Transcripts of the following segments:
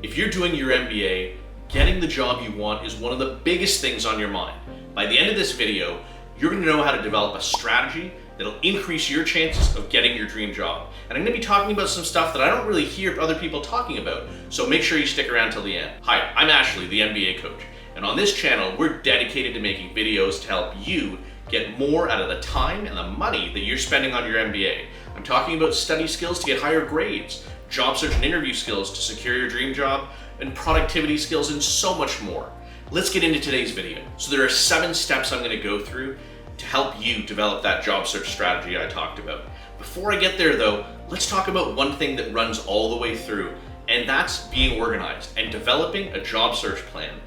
If you're doing your MBA, getting the job you want is one of the biggest things on your mind. By the end of this video, you're going to know how to develop a strategy that'll increase your chances of getting your dream job. And I'm going to be talking about some stuff that I don't really hear other people talking about, so make sure you stick around till the end. Hi, I'm Ashley, the MBA Coach, and on this channel, we're dedicated to making videos to help you get more out of the time and the money that you're spending on your MBA. I'm talking about study skills to get higher grades, job search and interview skills to secure your dream job, and productivity skills and so much more. Let's get into today's video. So there are 7 steps I'm going to go through to help you develop that job search strategy I talked about. Before I get there though, let's talk about one thing that runs all the way through, and that's being organized and developing a job search plan.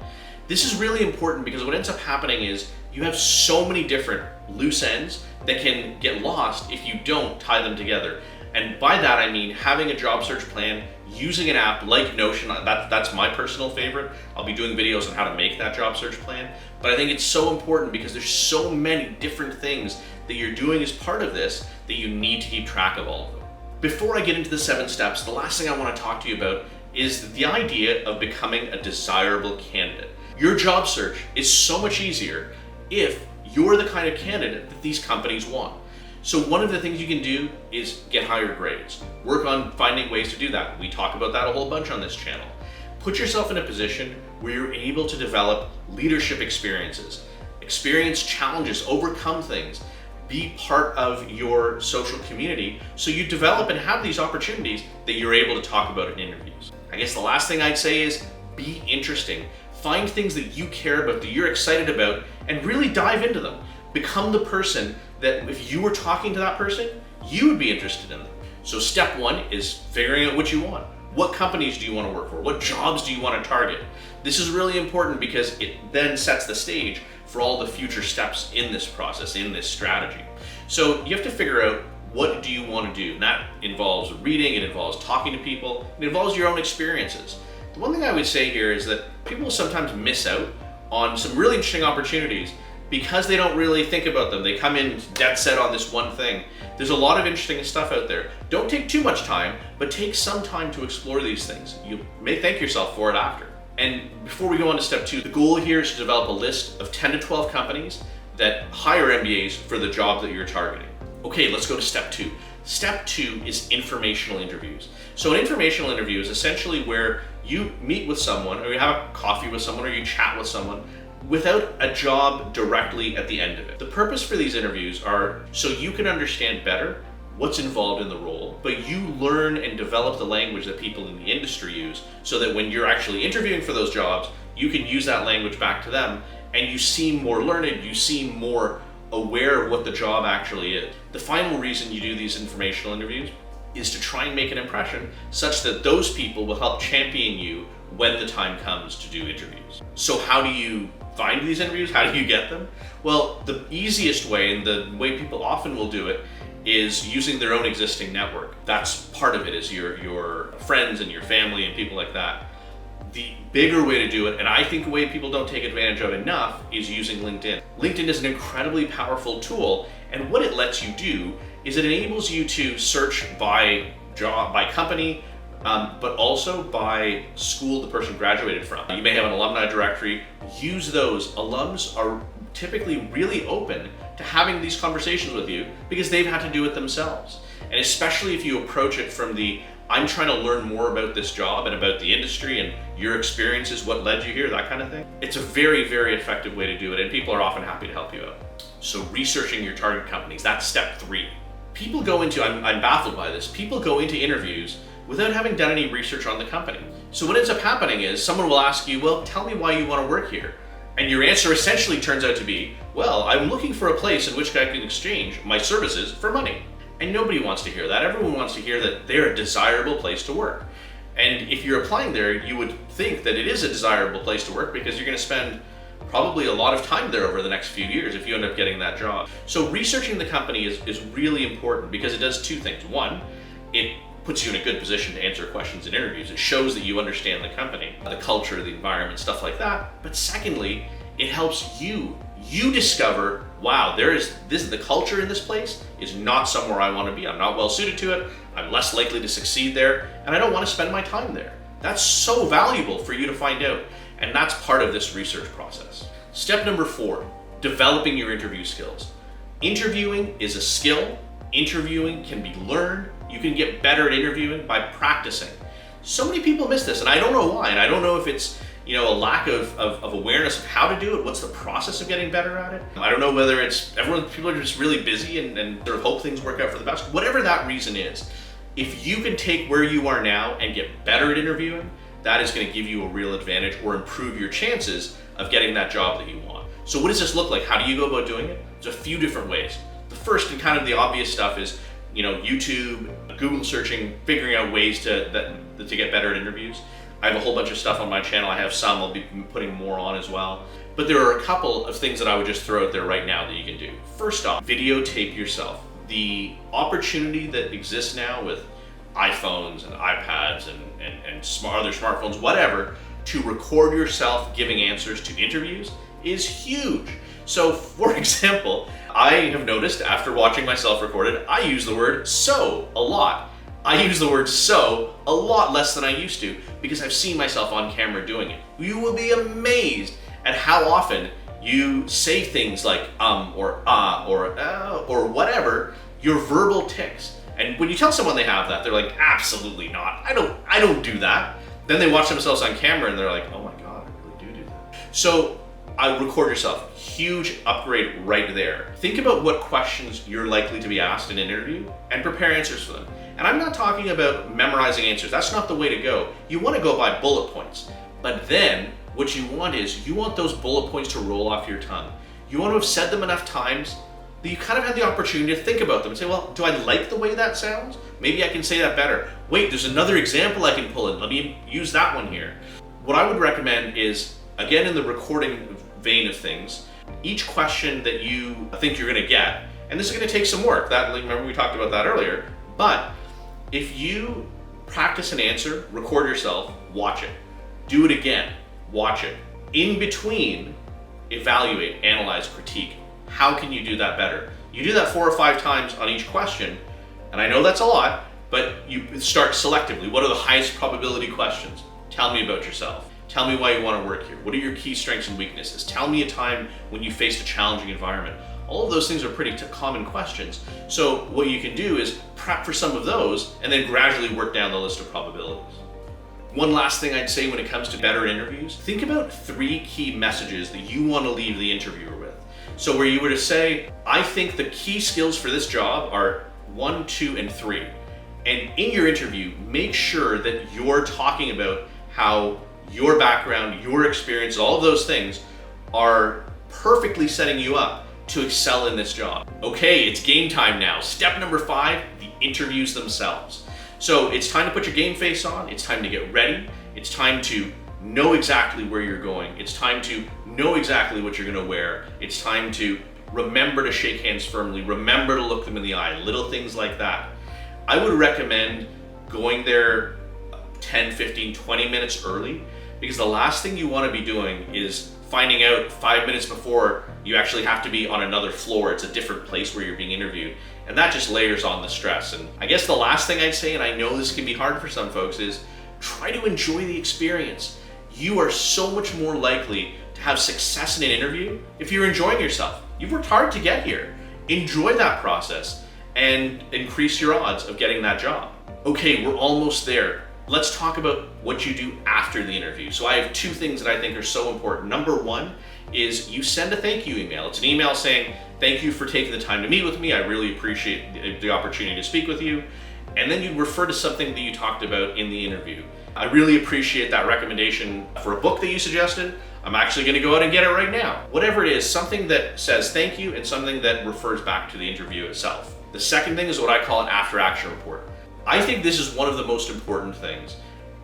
This is really important because what ends up happening is you have so many different loose ends that can get lost if you don't tie them together. And by that I mean having a job search plan, using an app like Notion. That's my personal favorite. I'll be doing videos on how to make that job search plan. But I think it's so important because there's so many different things that you're doing as part of this that you need to keep track of all of them. Before I get into the 7 steps, the last thing I want to talk to you about is the idea of becoming a desirable candidate. Your job search is so much easier if you're the kind of candidate that these companies want. So one of the things you can do is get higher grades. Work on finding ways to do that. We talk about that a whole bunch on this channel. Put yourself in a position where you're able to develop leadership experiences, experience challenges, overcome things, be part of your social community so you develop and have these opportunities that you're able to talk about in interviews. I guess the last thing I'd say is be interesting. Find things that you care about, that you're excited about, and really dive into them. Become the person that if you were talking to that person, you would be interested in them. So step 1 is figuring out what you want. What companies do you want to work for? What jobs do you want to target? This is really important because it then sets the stage for all the future steps in this process, in this strategy. So you have to figure out what do you want to do. And that involves reading, it involves talking to people, it involves your own experiences. The one thing I would say here is that people sometimes miss out on some really interesting opportunities because they don't really think about them. They come in dead set on this one thing. There's a lot of interesting stuff out there. Don't take too much time, but take some time to explore these things. You may thank yourself for it after. And before we go on to step 2, the goal here is to develop a list of 10 to 12 companies that hire MBAs for the job that you're targeting. Okay, let's go to step 2. Step 2 is informational interviews. So an informational interview is essentially where you meet with someone, or you have a coffee with someone, or you chat with someone without a job directly at the end of it. The purpose for these interviews are so you can understand better what's involved in the role, but you learn and develop the language that people in the industry use so that when you're actually interviewing for those jobs, you can use that language back to them and you seem more learned, you seem more aware of what the job actually is. The final reason you do these informational interviews is to try and make an impression such that those people will help champion you when the time comes to do interviews. So how do you find these interviews? How do you get them? Well, the easiest way, and the way people often will do it, is using their own existing network. That's part of it, is your friends and your family and people like that. The bigger way to do it, and I think a way people don't take advantage of enough, is using LinkedIn. LinkedIn is an incredibly powerful tool, and what it lets you do is it enables you to search by job, by company, but also by school the person graduated from. You may have an alumni directory. Use those. Alums are typically really open to having these conversations with you because they've had to do it themselves. And especially if you approach it from the, I'm trying to learn more about this job and about the industry and your experiences, what led you here, that kind of thing. It's a very, very effective way to do it, and people are often happy to help you out. So researching your target companies, that's step 3. People go into, I'm baffled by this, people go into interviews without having done any research on the company. So what ends up happening is someone will ask you, well, tell me why you want to work here. And your answer essentially turns out to be, well, I'm looking for a place in which I can exchange my services for money. And nobody wants to hear that. Everyone wants to hear that they're a desirable place to work. And if you're applying there, you would think that it is a desirable place to work because you're going to spend probably a lot of time there over the next few years if you end up getting that job. So researching the company is really important because it does 2 things. 1, it puts you in a good position to answer questions in interviews. It shows that you understand the company, the culture, the environment, stuff like that. But secondly, it helps you discover, wow, the culture in this place is not somewhere I want to be. I'm not well suited to it. I'm less likely to succeed there, and I don't want to spend my time there. That's so valuable for you to find out. And that's part of this research process. Step number 4, developing your interview skills. Interviewing is a skill. Interviewing can be learned. You can get better at interviewing by practicing. So many people miss this, and I don't know why. And I don't know if it's a lack of awareness of how to do it. What's the process of getting better at it? I don't know whether it's people are just really busy and sort of hope things work out for the best. Whatever that reason is, if you can take where you are now and get better at interviewing, that is going to give you a real advantage or improve your chances of getting that job that you want. So what does this look like? How do you go about doing it? There's a few different ways. The first and kind of the obvious stuff is YouTube, Google searching, figuring out ways to get better at interviews. I have a whole bunch of stuff on my channel. I have some, I'll be putting more on as well. But there are a couple of things that I would just throw out there right now that you can do. First off, videotape yourself. The opportunity that exists now with iPhones and iPads and other smartphones, whatever, to record yourself giving answers to interviews is huge. So for example, I have noticed after watching myself recorded, I use the word so a lot. I use the word so a lot less than I used to because I've seen myself on camera doing it. You will be amazed at how often you say things like or whatever, your verbal tics. And when you tell someone they have that, they're like, absolutely not. I don't do that. Then they watch themselves on camera and they're like, oh my God, I really do that. So I record yourself. Huge upgrade right there. Think about what questions you're likely to be asked in an interview and prepare answers for them. And I'm not talking about memorizing answers. That's not the way to go. You want to go by bullet points. But then what you want is you want those bullet points to roll off your tongue. You want to have said them enough times that you kind of had the opportunity to think about them and say, well, do I like the way that sounds? Maybe I can say that better. Wait, there's another example I can pull in. Let me use that one here. What I would recommend is, again, in the recording vein of things, each question that you think you're going to get, and this is going to take some work. Remember we talked about that earlier, but if you practice an answer, record yourself, watch it. Do it again, watch it. In between, evaluate, analyze, critique. How can you do that better? You do that 4 or 5 times on each question, and I know that's a lot, but you start selectively. What are the highest probability questions? Tell me about yourself. Tell me why you want to work here. What are your key strengths and weaknesses? Tell me a time when you faced a challenging environment. All of those things are pretty common questions. So what you can do is prep for some of those and then gradually work down the list of probabilities. One last thing I'd say when it comes to better interviews, think about 3 key messages that you want to leave the interviewer with. So where you were to say, I think the key skills for this job are 1, 2, and 3. And in your interview, make sure that you're talking about how your background, your experience, all of those things are perfectly setting you up to excel in this job. Okay, it's game time now. Step number 5, the interviews themselves. So it's time to put your game face on. It's time to get ready. It's time to know exactly where you're going. It's time to know exactly what you're gonna wear. It's time to remember to shake hands firmly. Remember to look them in the eye, little things like that. I would recommend going there 10, 15, 20 minutes early, because the last thing you want to be doing is finding out 5 minutes before you actually have to be on another floor. It's a different place where you're being interviewed, and that just layers on the stress. And I guess the last thing I'd say, and I know this can be hard for some folks, is try to enjoy the experience. You are so much more likely to have success in an interview if you're enjoying yourself. You've worked hard to get here. Enjoy that process and increase your odds of getting that job. Okay, we're almost there. Let's talk about what you do after the interview. So I have 2 things that I think are so important. Number 1 is you send a thank you email. It's an email saying, thank you for taking the time to meet with me. I really appreciate the opportunity to speak with you. And then you refer to something that you talked about in the interview. I really appreciate that recommendation for a book that you suggested. I'm actually gonna go out and get it right now. Whatever it is, something that says thank you and something that refers back to the interview itself. The second thing is what I call an after action report. I think this is one of the most important things.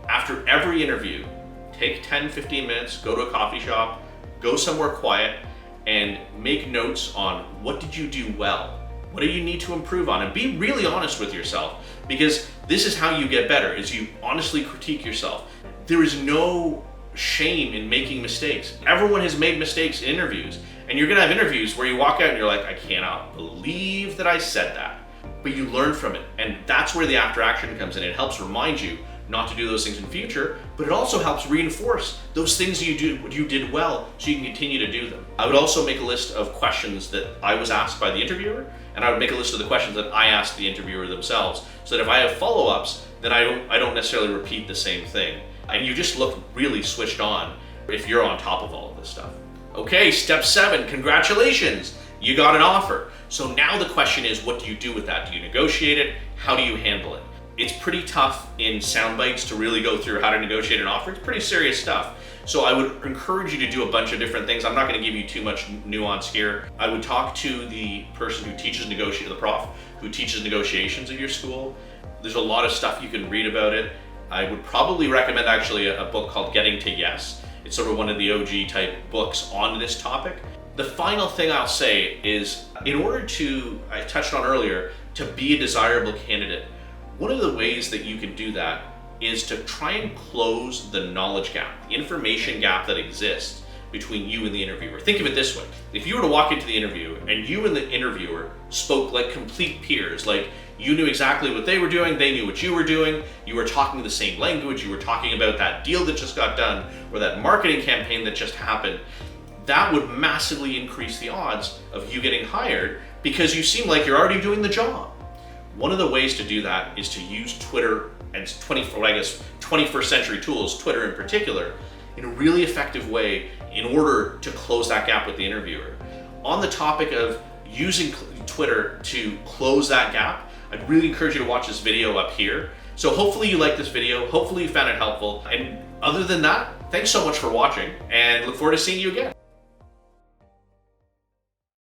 After every interview, take 10, 15 minutes, go to a coffee shop, go somewhere quiet, and make notes on what did you do well? What do you need to improve on? And be really honest with yourself, because this is how you get better, is you honestly critique yourself. There is no shame in making mistakes. Everyone has made mistakes in interviews, and you're gonna have interviews where you walk out and you're like, I cannot believe that I said that. But you learn from it, and that's where the after action comes in. It helps remind you not to do those things in future, but it also helps reinforce those things you did well so you can continue to do them. I would also make a list of questions that I was asked by the interviewer, and I would make a list of the questions that I asked the interviewer themselves, so that if I have follow-ups, then I don't necessarily repeat the same thing. And you just look really switched on if you're on top of all of this stuff. Okay, step 7, congratulations, you got an offer. So now the question is, what do you do with that? Do you negotiate it? How do you handle it? It's pretty tough in sound bites to really go through how to negotiate an offer. It's pretty serious stuff. So I would encourage you to do a bunch of different things. I'm not going to give you too much nuance here. I would talk to the person who teaches the prof who teaches negotiations at your school. There's a lot of stuff you can read about it. I would probably recommend actually a book called Getting to Yes. It's sort of one of the OG type books on this topic. The final thing I'll say is, in order to, I touched on earlier, to be a desirable candidate, one of the ways that you can do that is to try and close the knowledge gap, the information gap that exists between you and the interviewer. Think of it this way. If you were to walk into the interview and you and the interviewer spoke like complete peers, like you knew exactly what they were doing, they knew what you were doing, you were talking the same language, you were talking about that deal that just got done or that marketing campaign that just happened, that would massively increase the odds of you getting hired because you seem like you're already doing the job. One of the ways to do that is to use Twitter and 21st century tools, Twitter in particular, in a really effective way in order to close that gap with the interviewer. On the topic of using Twitter to close that gap, I'd really encourage you to watch this video up here. So hopefully you liked this video, hopefully you found it helpful, and other than that, thanks so much for watching and look forward to seeing you again.